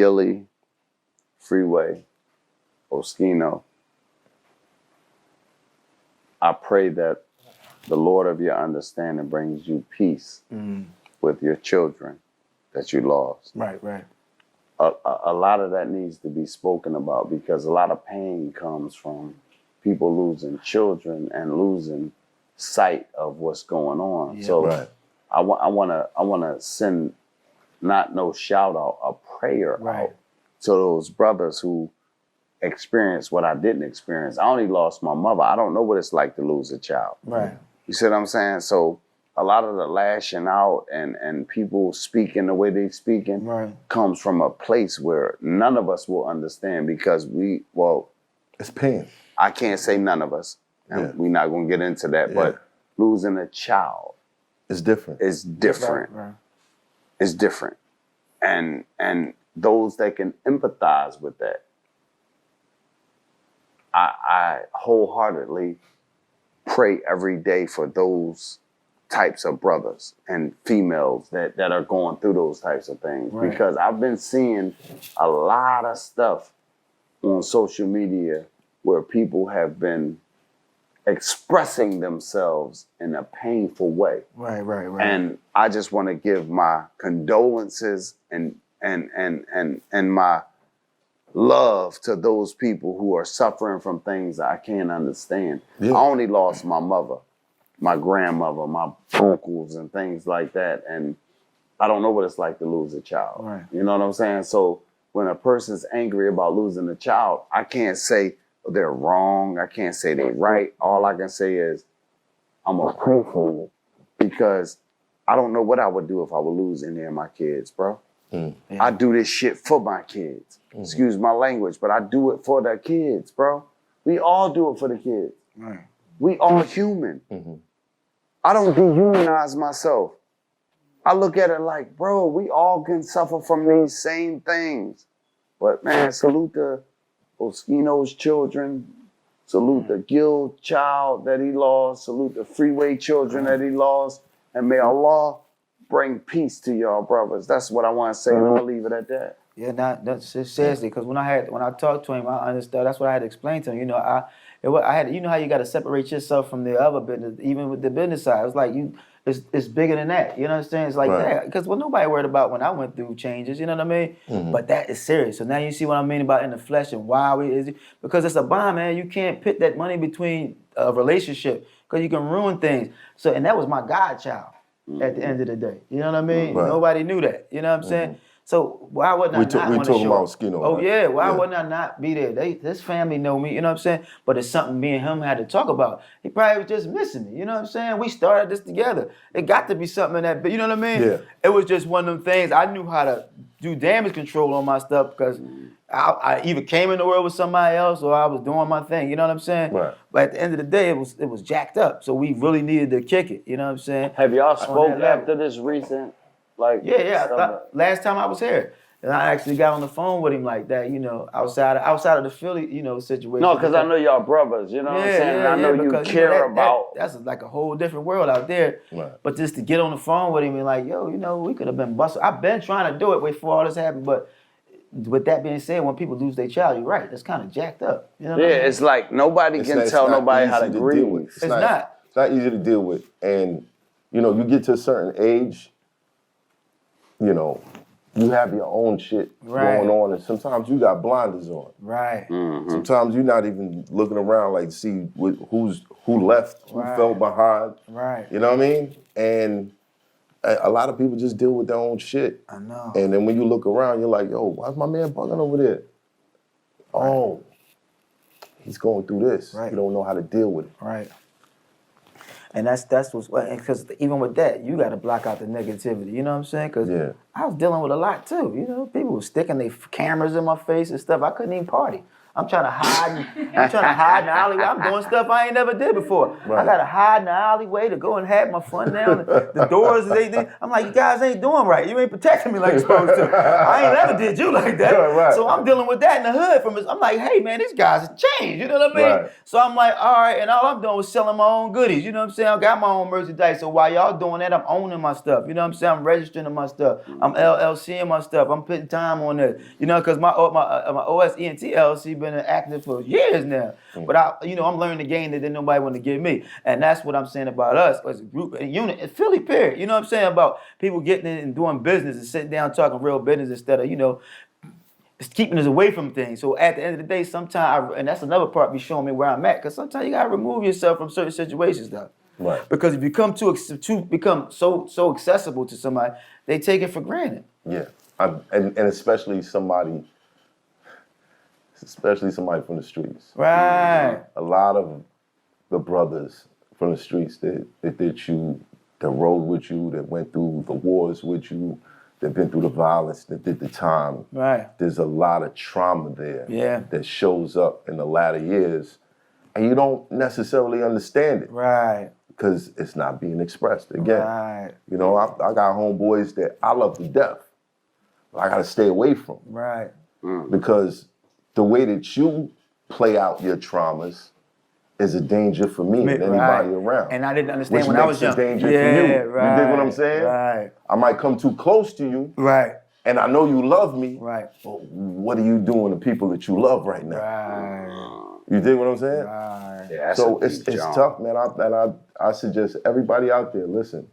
Gilly, Freeway, Oschino, I pray that the Lord of your understanding brings you peace with your children that you lost. Right, right. A lot of that needs to be spoken about because a lot of pain comes from people losing children and losing sight of what's going on. Yeah, so right. I want to send not no shout out, a prayer Right. out to those brothers who experienced what I didn't experience. I only lost my mother. I don't know what it's like to lose a child. Right. You see what I'm saying? So a lot of the lashing out and people speaking the way they speaking Right. comes from a place where none of us will understand because It's pain. I can't say none of us, and Yeah. we're not going to get into that, Yeah. but losing a child It's different. is different. Right. It's different. And those that can empathize with that, I wholeheartedly pray every day for those types of brothers and females that are going through those types of things. Right. Because I've been seeing a lot of stuff on social media where people have been expressing themselves in a painful way. Right. And I just want to give my condolences and my love to those people who are suffering from things I can't understand. Yeah. I only lost my mother, my grandmother, my uncles and things like that. And I don't know what it's like to lose a child. Right. You know what I'm saying? So when a person's angry about losing a child, I can't say they're wrong. I can't say they're right. All I can say is I'm going to pray for you because I don't know what I would do if I would lose any of my kids, bro. Mm. I do this shit for my kids. Excuse my language, but I do it for the kids, bro. We all do it for the kids. Right. We all human. Mm-hmm. I don't dehumanize myself. I look at it like, bro, we all can suffer from these same things. But man, salute the Oschino's children. Salute the Gill child that he lost. Salute the Freeway children that he lost. And may Allah bring peace to y'all brothers. That's what I want to say. And I'll leave it at that. Yeah, that's seriously, because when I talked to him, I understood. That's what I had to explain to him. You know, I had, you know how you got to separate yourself from the other business, even with the business side. It's like it's bigger than that. You know what I'm saying? It's like that because nobody worried about when I went through changes. You know what I mean? Mm-hmm. But that is serious. So now you see what I mean about in the flesh and why because it's a bond, man. You can't put that money between a relationship because you can ruin things. So and that was my godchild at the end of the day. You know what I mean? Right. Nobody knew that. You know what I'm saying? So why wouldn't I not want to talking show about up? Oschino, Oh right? yeah, why Yeah. wouldn't I not be there? This family know me, you know what I'm saying? But it's something me and him had to talk about. He probably was just missing me, you know what I'm saying? We started this together. It got to be something in that, you know what I mean? Yeah. It was just one of them things. I knew how to do damage control on my stuff because I either came in the world with somebody else or I was doing my thing, you know what I'm saying? Right. But at the end of the day, it was jacked up. So we really needed to kick it, you know what I'm saying? Have y'all On spoke that level. after this recent? Like Yeah. Last time I was here, and I actually got on the phone with him like that, you know, outside of the Philly, you know, situation. No, because I know y'all brothers, you know what I'm saying? And I know you because, care about. that's like a whole different world out there. Right. But just to get on the phone with him and like, yo, you know, we could have been busted. I've been trying to do it before all this happened, but with that being said, when people lose their child, you're right. That's kind of jacked up. You know what I mean? It's like nobody can tell nobody how to deal grieve. with. It's not. It's not easy to deal with. And, you know, you get to a certain age, you know, you have your own shit going on, and sometimes you got blinders on. Right. Sometimes you're not even looking around like to see who left, who fell behind. Right. You know what I mean? And a lot of people just deal with their own shit. I know. And then when you look around, you're like, yo, why's my man bugging over there? Oh, he's going through this. Right. He don't know how to deal with it. Right. And that's what's because even with that, you got to block out the negativity. You know what I'm saying? Because I was dealing with a lot too. You know, people were sticking their cameras in my face and stuff. I couldn't even party. I'm trying to hide. I'm trying to hide in the alleyway. I'm doing stuff I ain't never did before. I gotta hide in the alleyway to go and have my fun now. The doors, I'm like, you guys ain't doing right. You ain't protecting me like you're supposed to. I ain't never did you like that. Right. So I'm dealing with that in the hood. I'm like, hey man, these guys have changed. You know what I mean? Right. So I'm like, all right, and all I'm doing was selling my own goodies. You know what I'm saying? I got my own merchandise. So while y'all doing that, I'm owning my stuff. You know what I'm saying? I'm registering my stuff. I'm LLCing my stuff. I'm putting time on it. You know, because my OSENT LLC been active for years now. But I'm learning the game that didn't nobody want to give me. And that's what I'm saying about us as a group, a unit, in Philly, period. You know what I'm saying? About people getting in and doing business and sitting down talking real business instead of, it's keeping us away from things. So at the end of the day, sometimes, and that's another part be showing me where I'm at, because sometimes you gotta remove yourself from certain situations, though. Right. Because if you become so accessible to somebody, they take it for granted. Yeah, and especially somebody from the streets. Right. A lot of the brothers from the streets that rode with you, that went through the wars with you, that been through the violence, that did the time. Right. There's a lot of trauma there that shows up in the latter years, and you don't necessarily understand it. Right. Because it's not being expressed again. Right. I got homeboys that I love to death, but I gotta stay away from. Right. Because the way that you play out your traumas is a danger for me and anybody around. And I didn't understand when I was young. Which makes it a danger for you. Right. You dig what I'm saying? Right. I might come too close to you. Right. And I know you love me. Right. But what are you doing to people that you love right now? Right. You dig what I'm saying? Right. Yeah, So it's tough, man. I suggest everybody out there, listen,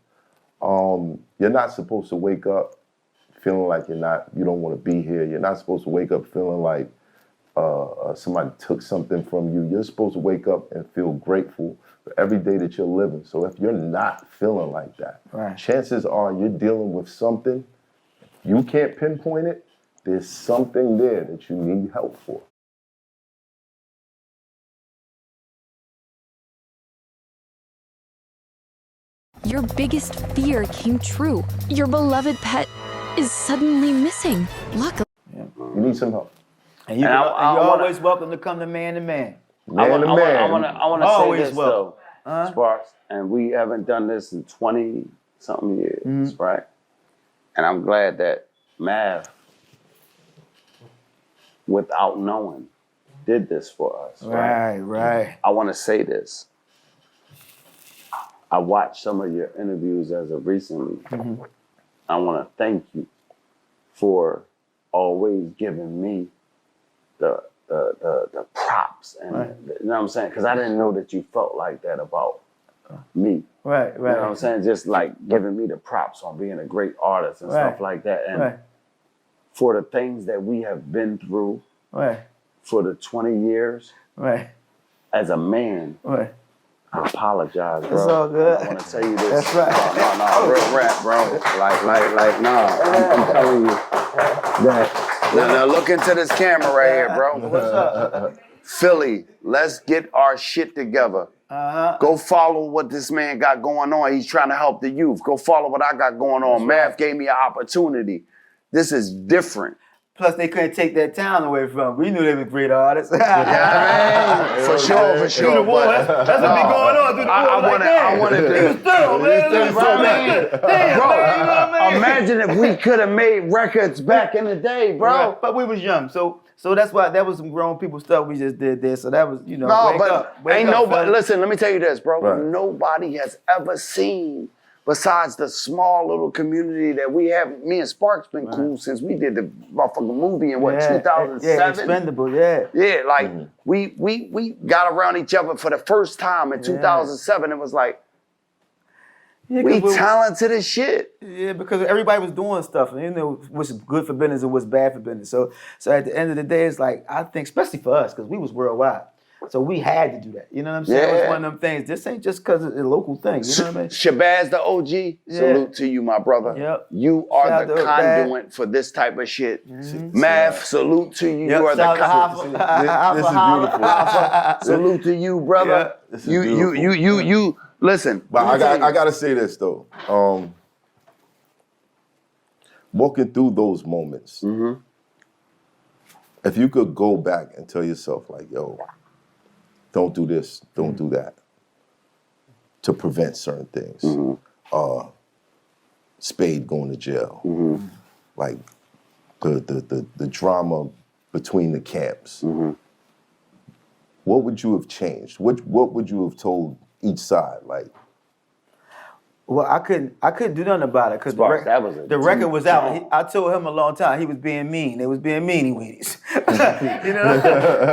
you're not supposed to wake up feeling like you don't want to be here. You're not supposed to wake up feeling like somebody took something from you. You're supposed to wake up and feel grateful for every day that you're living. So if you're not feeling like that, chances are you're dealing with something. You can't pinpoint it. There's something there that you need help for. Your biggest fear came true. Your beloved pet is suddenly missing. Luckily, You need some help. And you're always welcome to come to Man to Man. I want to say this welcome. though, Sparks, and we haven't done this in 20-something years, right? And I'm glad that Mav, without knowing, did this for us, right? Right. I want to say this. I watched some of your interviews as of recently. I want to thank you for always giving me the props, and you know what I'm saying? Because I didn't know that you felt like that about me. Right. You know what I'm saying? Just like giving me the props on being a great artist and stuff like that. And for the things that we have been through for the 20 years as a man, I apologize, bro. It's all good. I want to tell you this. That's right. No, real rap, bro. I'm telling you that. Now look into this camera right here, bro. What's up? Philly, let's get our shit together. Go follow what this man got going on. He's trying to help the youth. Go follow what I got going on. Mav gave me an opportunity. This is different. Plus, they couldn't take that town away from. We knew they were great artists. Yeah, for sure. That's what be going on through the war. I wanted to. Bro, imagine if we could have made records back in the day, bro. Right. But we was young, so that's why that was some grown people stuff we just did there. So that was, No, but ain't nobody. Listen, let me tell you this, bro. Right. Nobody has ever seen. Besides the small little community that we have, me and Sparks been cool since we did the motherfucking movie in 2007? Yeah, Expendable, Yeah, like we got around each other for the first time in 2007. It was like, we talented as shit. Yeah, because everybody was doing stuff, and you know what's good for business and what's bad for business. So at the end of the day, it's like, I think, especially for us, because we was worldwide. So we had to do that. You know what I'm saying? It was one of them things. This ain't just because it's a local thing. You know what I mean? Shabazz the OG, salute to you, my brother. Yep. You are the conduit for this type of shit. Mav, salute to you. You are the conduit. This is beautiful. Salute to you, brother. This is beautiful. You listen. But I gotta say this though. Walking through those moments, If you could go back and tell yourself, like, yo, don't do this, don't do that, to prevent certain things. Spade going to jail. Like the drama between the camps. What would you have changed? What would you have told each side? Like, Well, I couldn't do nothing about it because that was a the record deep was out. jump. I told him a long time he was being mean. They was being meanie weenies. You know,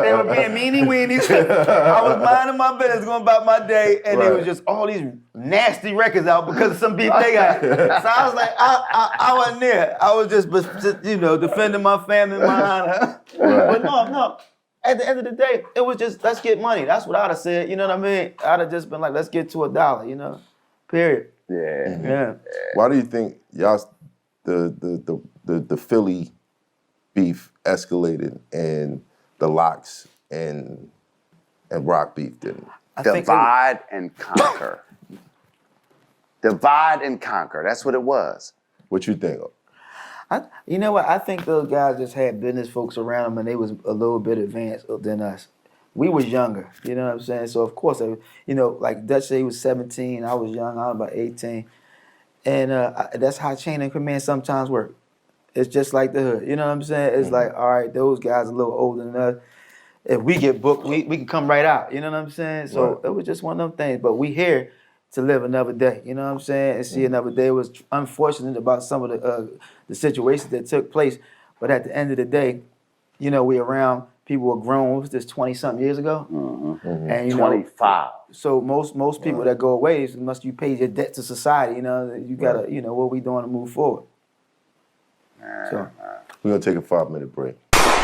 they were being meanie weenies. I was minding my business, going about my day, and there was just all these nasty records out because of some beef they got. So I was like, I wasn't there. I was just defending my family, my honor. But no. At the end of the day, it was just let's get money. That's what I'd have said. You know what I mean? I'd have just been like, let's get to $1. You know, period. Yeah. why do you think y'all the Philly beef escalated and the Locks and Rock beef didn't? Divide and conquer. Divide and conquer. That's what it was. What you think? You know what? I think those guys just had business folks around them, and they was a little bit advanced than us. We was younger, you know what I'm saying? So of course, like Dutch said, he was 17. I was young. I was about 18, and that's how chain of command sometimes work. It's just like the hood, you know what I'm saying? It's like, all right, those guys a little older than us. If we get booked, we can come right out. You know what I'm saying? So it was just one of them things. But we here to live another day. You know what I'm saying? And see another day. It was unfortunate about some of the situations that took place. But at the end of the day, we around. People were grown. What was this 20-something years ago? And 25. So most people that go away must you pay your debt to society. You gotta what we doing to move forward. So We're gonna take a 5-minute break.